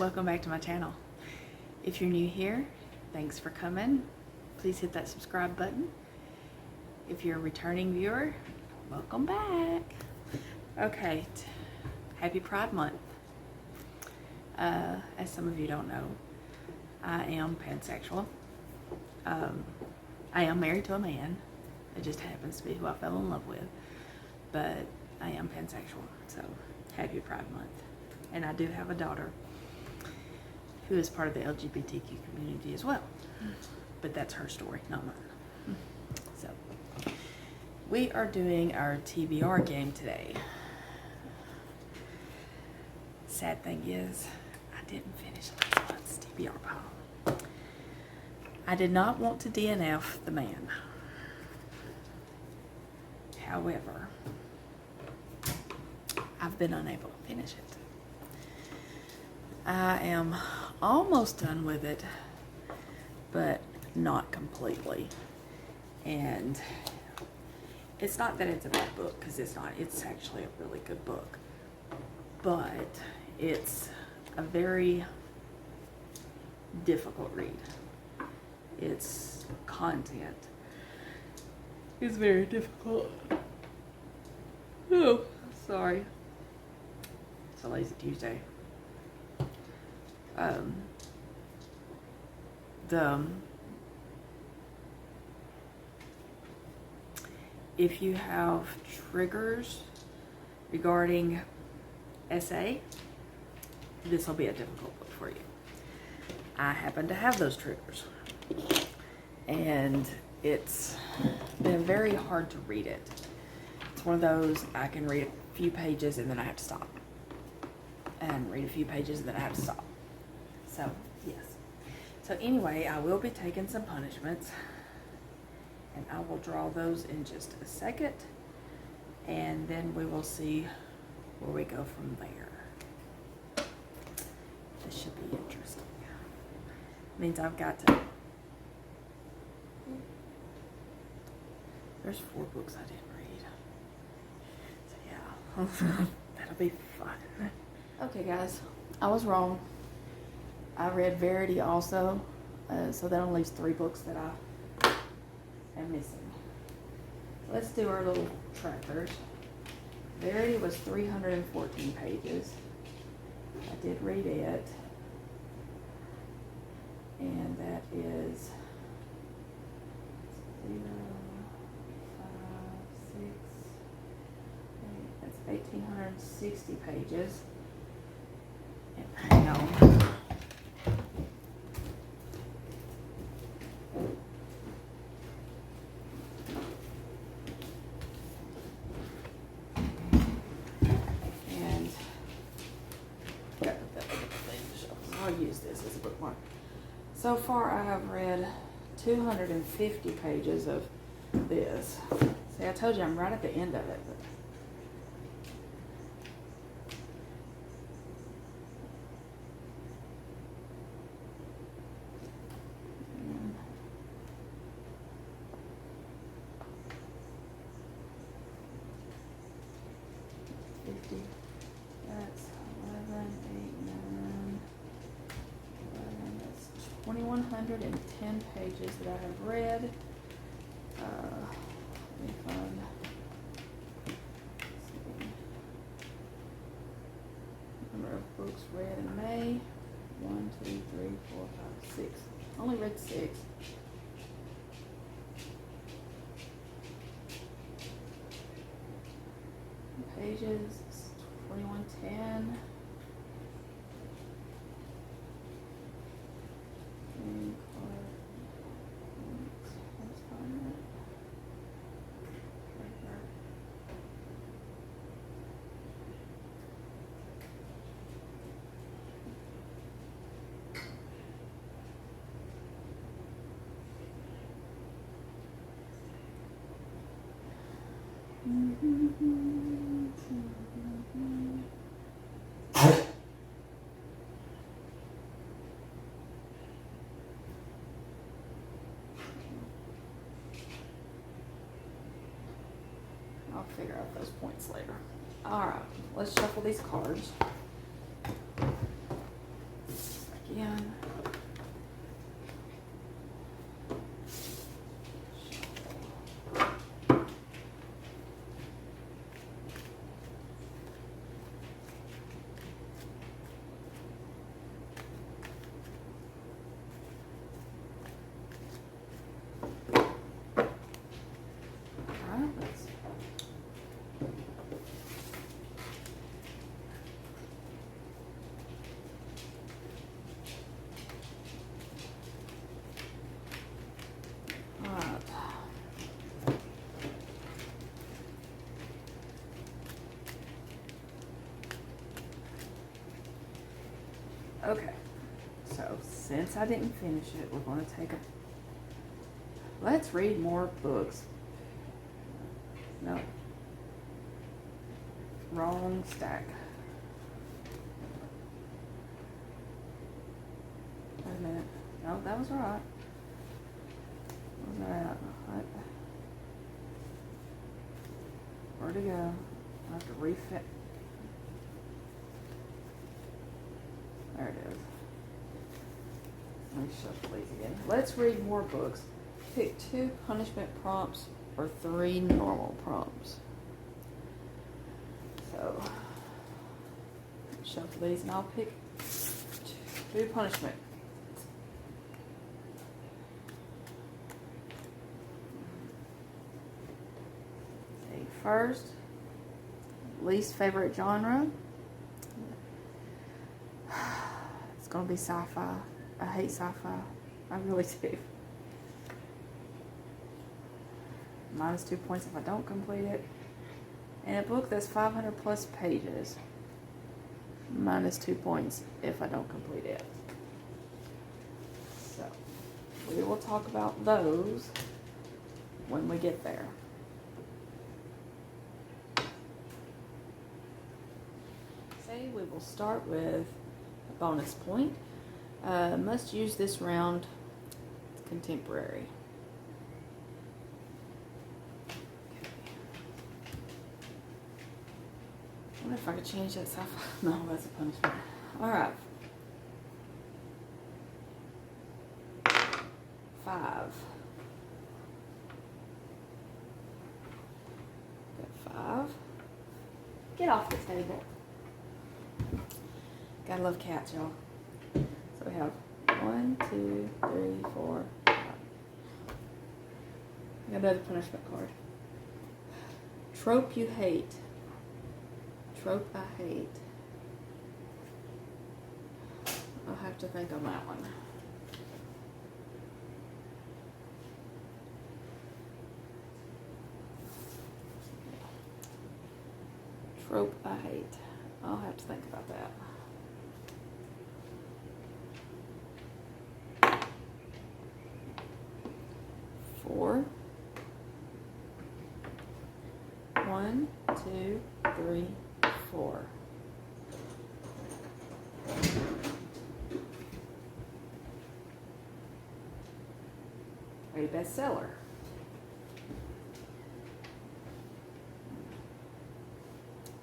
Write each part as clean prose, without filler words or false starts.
welcome back to my channel. If you're new here, thanks for coming. Please hit that subscribe button. If you're a returning viewer, welcome back. Okay, happy Pride Month. As some of you don't know, I am pansexual. I am married to a man. It just happens to be who I fell in love with. But I am pansexual, so happy Pride Month. And I do have a daughter who is part of the LGBTQ community as well. But that's her story, not mine. So, we are doing our TBR game today. Sad thing is, I didn't finish last month's TBR pile. I did not want to DNF the man. However, I've been unable to finish it. I am almost done with it, but not completely. And it's not that it's a bad book, because it's not. It's actually a really good book. But it's a very difficult read. Its content is very difficult. Oh, sorry. It's a lazy Tuesday. If you have triggers regarding SA, this will be a difficult book for you. I happen to have those triggers, and it's been very hard to read it. It's one of those, I can read a few pages and then I have to stop, and read a few pages and then I have to stop. So, yes. So anyway, I will be taking some punishments, and I will draw those in just a second, and then we will see where we go from there. This should be interesting. Means I've got to... There's 4 books I didn't read. So yeah, that'll be fun. Okay guys, I was wrong. I read Verity also, so that only leaves 3 books that I am missing. Let's do our little trackers. Verity was 314 pages. I did read it. And that is 0, 5, 6, 8. That's 1,860 pages. And hang on. And got that other thing. I'll use this as a bookmark. So far, I have read 250 pages of this. See, I told you I'm right at the end of it. But that's 11, 8, 9, 11, that's 2,110 pages that I have read. Let me find, number of books read in May. 1, 2, 3, 4, 5, 6. Only read 6. Pages 2,110. I'll figure out those points later. Alright, let's shuffle these cards. again. Okay, so since I didn't finish it, we're going to take a... Let's read more books. No. Wrong stack. Wait a minute. No, that was right. What was that? What? Where'd it go? I have to refit. There it is. Let me shuffle these again. Let's read more books. Pick 2 punishment prompts or 3 normal prompts. So, shuffle these and I'll pick 2 punishment. Okay, first, least favorite genre. It's gonna be sci-fi. I hate sci-fi. I really do. -2 points if I don't complete it. And a book that's 500 plus pages. -2 points if I don't complete it. So, we will talk about those when we get there. Say we will start with a bonus point. Must use this round contemporary. I wonder if I could change that sci-fi. No, that's a punishment. Alright. 5. Got 5. Get off the table. Gotta love cats, y'all. So we have 1, 2, 3, 4, 5. Got another punishment card. Trope you hate. Trope I hate. I'll have to think on that one. Trope I hate. I'll have to think about that. Four. 1, 2, 3, 4. A bestseller.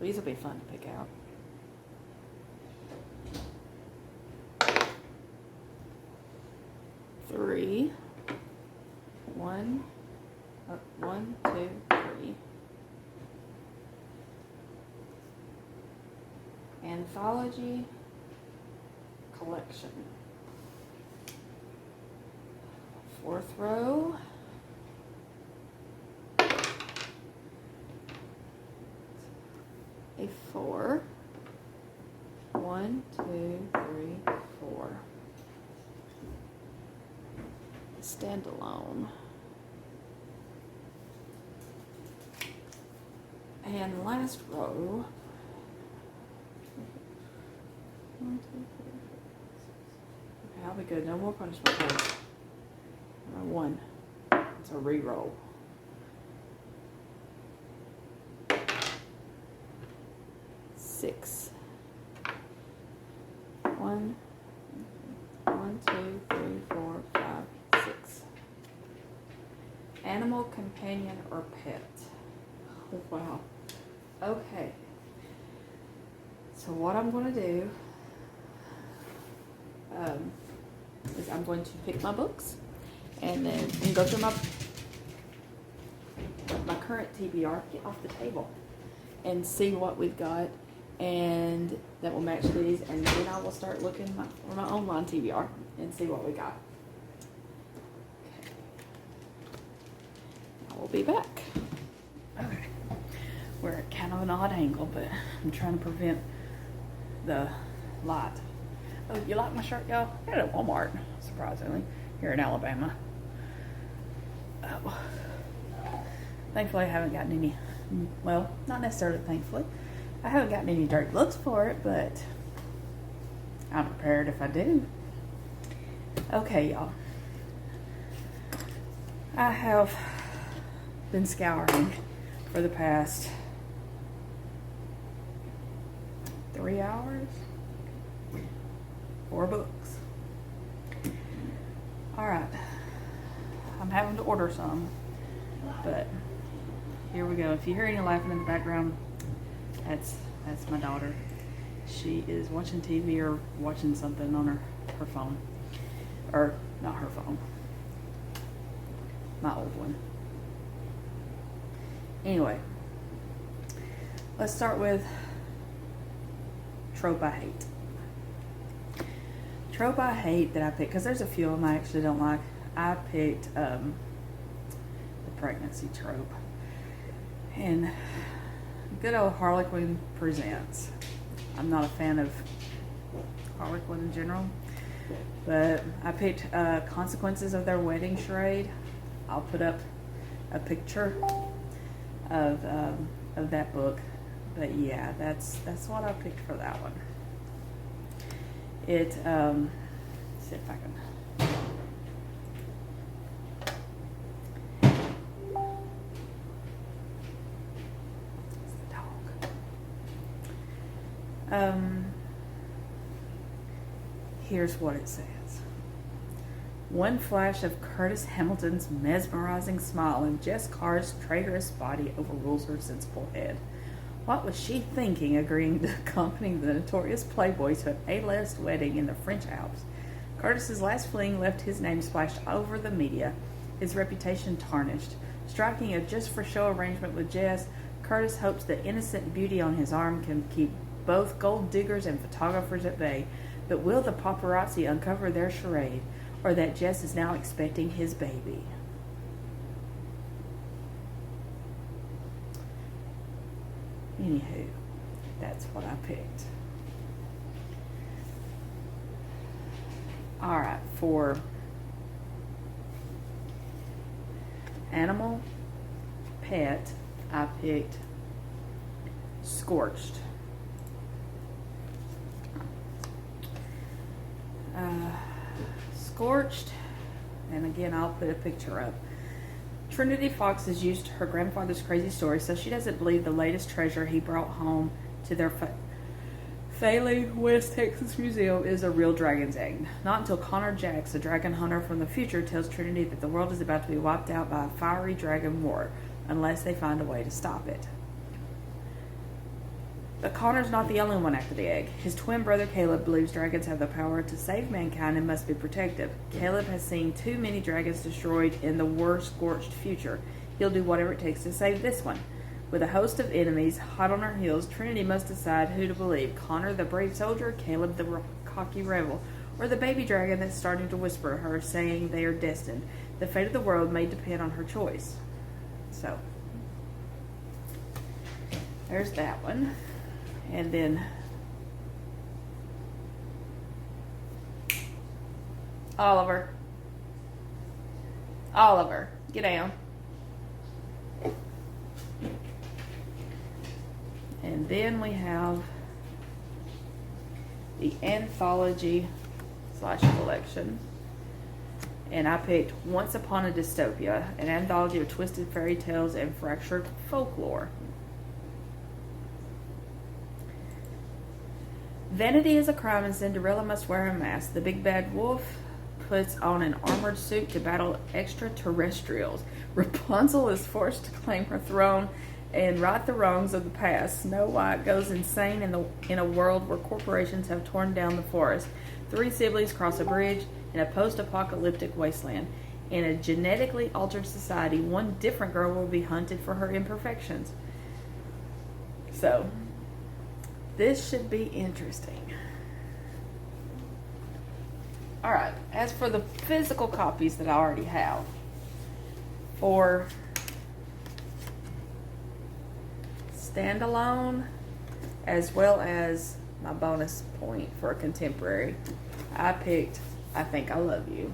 These will be fun to pick out. Three. 1, 2, 3. Anthology collection. 4th row. A 4. 1, 2, 3, 4. Standalone. And last row. 1, 2, 3, 4, 6. Okay, I'll be good. No more punishment cards. 1. It's a re-roll. 6. 1, 2, 3, 4, 5, 6. Animal, companion, or pet. Oh, wow. Okay. So what I'm going to do, is I'm going to pick my books and then go through my current TBR, get off the table, and see what we've got, and that will match these, and then I will start looking for my online TBR and see what we got. Okay. I will be back. Okay. We're at kind of an odd angle, but I'm trying to prevent the light. Oh, you like my shirt, y'all? I got it at Walmart, surprisingly, here in Alabama. Oh. Thankfully, I haven't gotten any, well, not necessarily thankfully. I haven't gotten any dirty looks for it, but I'm prepared if I do. Okay, y'all. I have been scouring for the past 3 hours for books. Alright. I'm having to order some, but here we go. If you hear any laughing in the background, that's my daughter. She is watching TV or watching something on her phone. Or, not her phone. My old one. Anyway, let's start with trope I hate. Trope I hate that I picked, because there's a few of them I actually don't like. I picked the pregnancy trope. And good old Harlequin Presents. I'm not a fan of Harlequin in general, but I picked Consequences of Their Wedding Charade. I'll put up a picture of that book, but yeah, that's what I picked for that one. It see if I can. Here's what it says. One flash of Curtis Hamilton's mesmerizing smile and Jess Carr's traitorous body overrules her sensible head. What was she thinking, agreeing to accompany the notorious playboy to an A-list wedding in the French Alps? Curtis's last fling left his name splashed over the media, his reputation tarnished. Striking a just-for-show arrangement with Jess, Curtis hopes the innocent beauty on his arm can keep both gold diggers and photographers at bay. But will the paparazzi uncover their charade, or that Jess is now expecting his baby? Anywho, that's what I picked. Alright, for animal, pet, I picked Scorched. Scorched, and again I'll put a picture up. Trinity Fox is used to her grandfather's crazy story, so she doesn't believe the latest treasure he brought home to their Failing West Texas Museum is a real dragon's egg. Not until Connor Jax, a dragon hunter from the future, tells Trinity that the world is about to be wiped out by a fiery dragon war, unless they find a way to stop it. But Connor's not the only one after the egg. His twin brother Caleb believes dragons have the power to save mankind and must be protected. Caleb has seen too many dragons destroyed in the war-scorched future. He'll do whatever it takes to save this one. With a host of enemies hot on her heels, Trinity must decide who to believe. Connor, the brave soldier, Caleb, the cocky rebel, or the baby dragon that's starting to whisper her, saying they are destined. The fate of the world may depend on her choice. So, there's that one. And then Oliver, get down. And then we have the anthology / collection. And I picked Once Upon a Dystopia, an anthology of twisted fairy tales and fractured folklore. Vanity is a crime and Cinderella must wear a mask. The big bad wolf puts on an armored suit to battle extraterrestrials. Rapunzel is forced to claim her throne and right the wrongs of the past. Snow White goes insane in a world where corporations have torn down the forest. Three siblings cross a bridge in a post-apocalyptic wasteland. In a genetically altered society, one different girl will be hunted for her imperfections. So, this should be interesting. Alright, as for the physical copies that I already have, for standalone, as well as my bonus point for a contemporary, I picked I Think I Love You.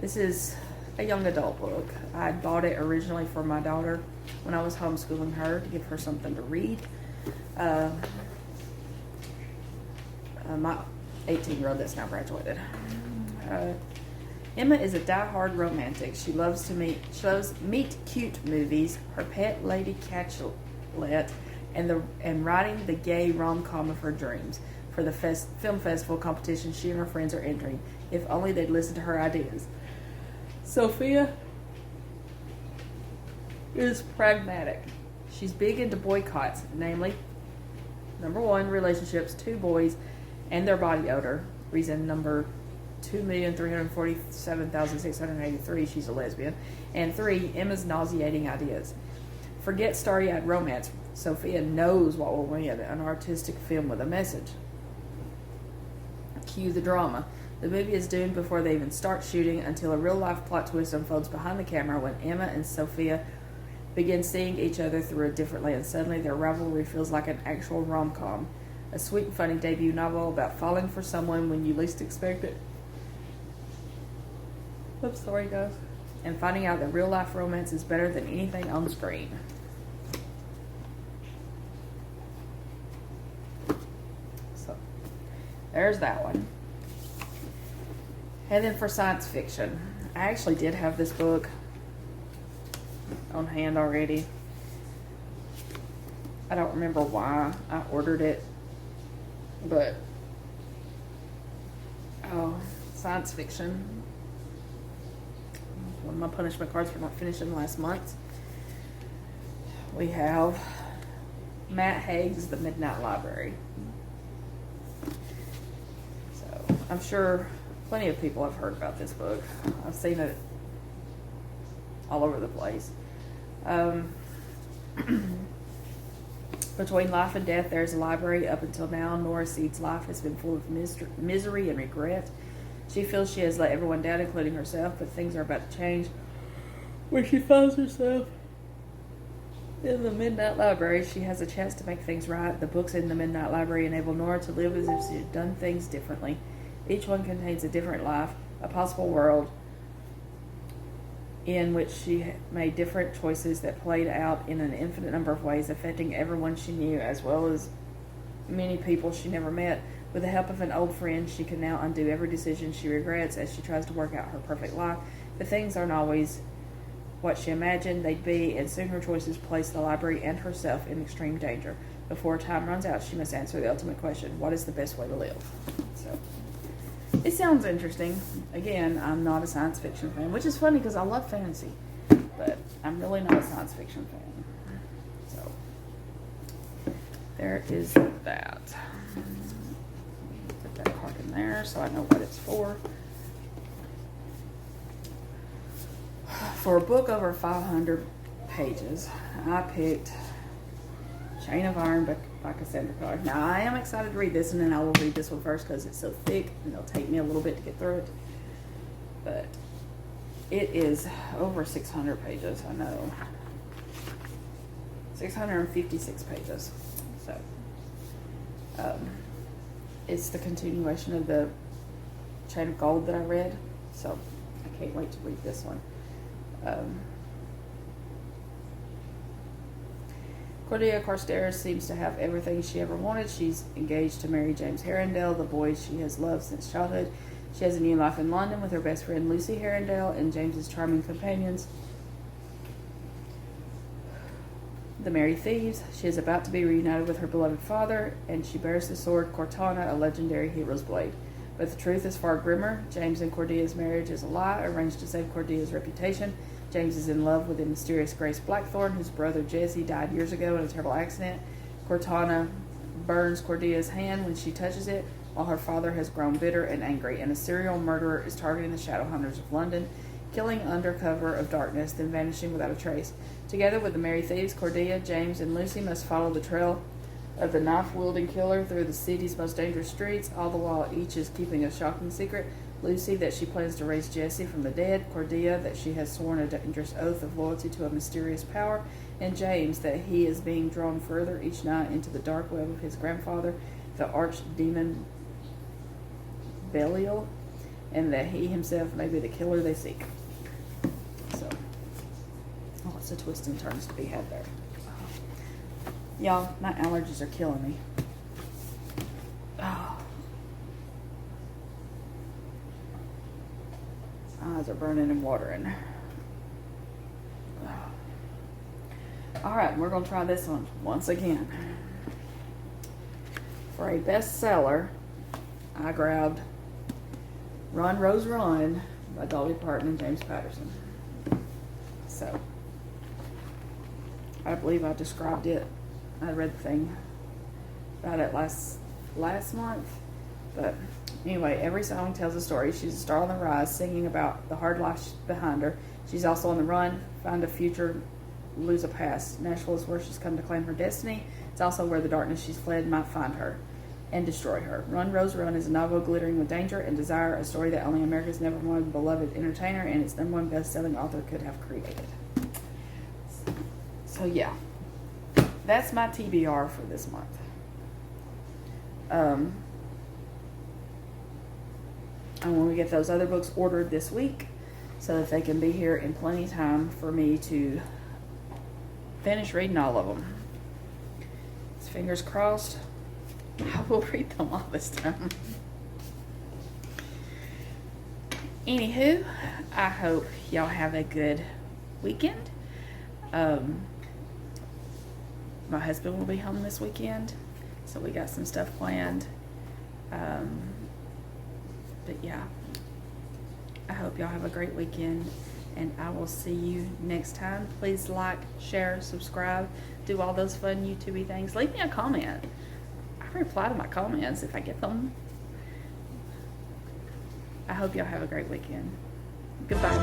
This is a young adult book. I bought it originally for my daughter when I was homeschooling her to give her something to read. My 18-year-old that's now graduated. Emma is a die-hard romantic. She loves meet cute movies, her pet Lady Catchlet, and writing the gay rom-com of her dreams for the film festival competition she and her friends are entering. If only they'd listen to her ideas. Sophia is pragmatic. She's big into boycotts, namely, number 1, relationships, 2, boys, and their body odor. Reason number 2,347,683, she's a lesbian. And 3, Emma's nauseating ideas. Forget starry-eyed romance. Sophia knows what will win, an artistic film with a message. Cue the drama. The movie is doomed before they even start shooting until a real-life plot twist unfolds behind the camera when Emma and Sophia begin seeing each other through a different lens. Suddenly, their rivalry feels like an actual rom-com. A sweet and funny debut novel about falling for someone when you least expect it. I'm sorry, guys. And finding out that real-life romance is better than anything on screen. So, there's that one. And then for science fiction, I actually did have this book on hand already. I don't remember why I ordered it, but science fiction. One of my punishment cards for not finishing last month. We have Matt Haig's The Midnight Library. So I'm sure plenty of people have heard about this book. I've seen it all over the place. Between life and death, there's a library. Up until now, Nora Seed's life has been full of misery and regret. She feels she has let everyone down, including herself, but things are about to change when she finds herself in the Midnight Library. She has a chance to make things right. The books in the Midnight Library enable Nora to live as if she had done things differently. Each one contains a different life, a possible world in which she made different choices that played out in an infinite number of ways, affecting everyone she knew as well as many people she never met. With the help of an old friend, she can now undo every decision she regrets as she tries to work out her perfect life. But things aren't always what she imagined they'd be, and soon her choices place the library and herself in extreme danger. Before time runs out, she must answer the ultimate question: what is the best way to live? So, it sounds interesting. Again, I'm not a science fiction fan, which is funny because I love fantasy, but I'm really not a science fiction fan. So, there is that. Put that card in there so I know what it's for. For a book over 500 pages, I picked Chain of Iron by Cassandra Clare. Now, I am excited to read this, and then I will read this one first because it's so thick, and it'll take me a little bit to get through it. But it is over 600 pages, I know. 656 pages. So, it's the continuation of the Chain of Gold that I read, so I can't wait to read this one. Cordelia Carstairs seems to have everything she ever wanted. She's engaged to marry James Herondale, the boy she has loved since childhood. She has a new life in London with her best friend Lucy Herondale and James's charming companions, the Merry Thieves. She is about to be reunited with her beloved father, and she bears the sword Cortana, a legendary hero's blade. But the truth is far grimmer. James and Cordelia's marriage is a lie, arranged to save Cordelia's reputation. James is in love with the mysterious Grace Blackthorne, whose brother Jesse died years ago in a terrible accident. Cortana burns Cordelia's hand when she touches it, while her father has grown bitter and angry, and a serial murderer is targeting the shadow hunters of London, killing under cover of darkness, then vanishing without a trace. Together with the merry thieves, Cordelia, James, and Lucy must follow the trail of the knife-wielding killer through the city's most dangerous streets, all the while each is keeping a shocking secret. Lucy, that she plans to raise Jesse from the dead. Cordelia, that she has sworn a dangerous oath of loyalty to a mysterious power. And James, that he is being drawn further each night into the dark web of his grandfather, the archdemon Belial, and that he himself may be the killer they seek. So, lots of twists and turns to be had there. Y'all, my allergies are killing me. Oh. Eyes are burning and watering. Oh. Alright, we're going to try this one once again. For a bestseller, I grabbed Run, Rose, Run by Dolly Parton and James Patterson. So, I believe I described it. I read the thing about it last month. But anyway, every song tells a story. She's a star on the rise, singing about the hard life behind her. She's also on the run, find a future, lose a past. Nashville is where she's come to claim her destiny. It's also where the darkness she's fled might find her and destroy her. Run, Rose, Run is a novel glittering with danger and desire, a story that only America's never one beloved entertainer and its #1 best-selling author could have created. So yeah, that's my TBR for this month. And when we get those other books ordered this week so that they can be here in plenty of time for me to finish reading all of them. Fingers crossed, I will read them all this time. Anywho, I hope y'all have a good weekend. My husband will be home this weekend, so we got some stuff planned. But yeah, I hope y'all have a great weekend, and I will see you next time. Please like, share, subscribe, do all those fun YouTube things. Leave me a comment. I reply to my comments if I get them. I hope y'all have a great weekend. Goodbye.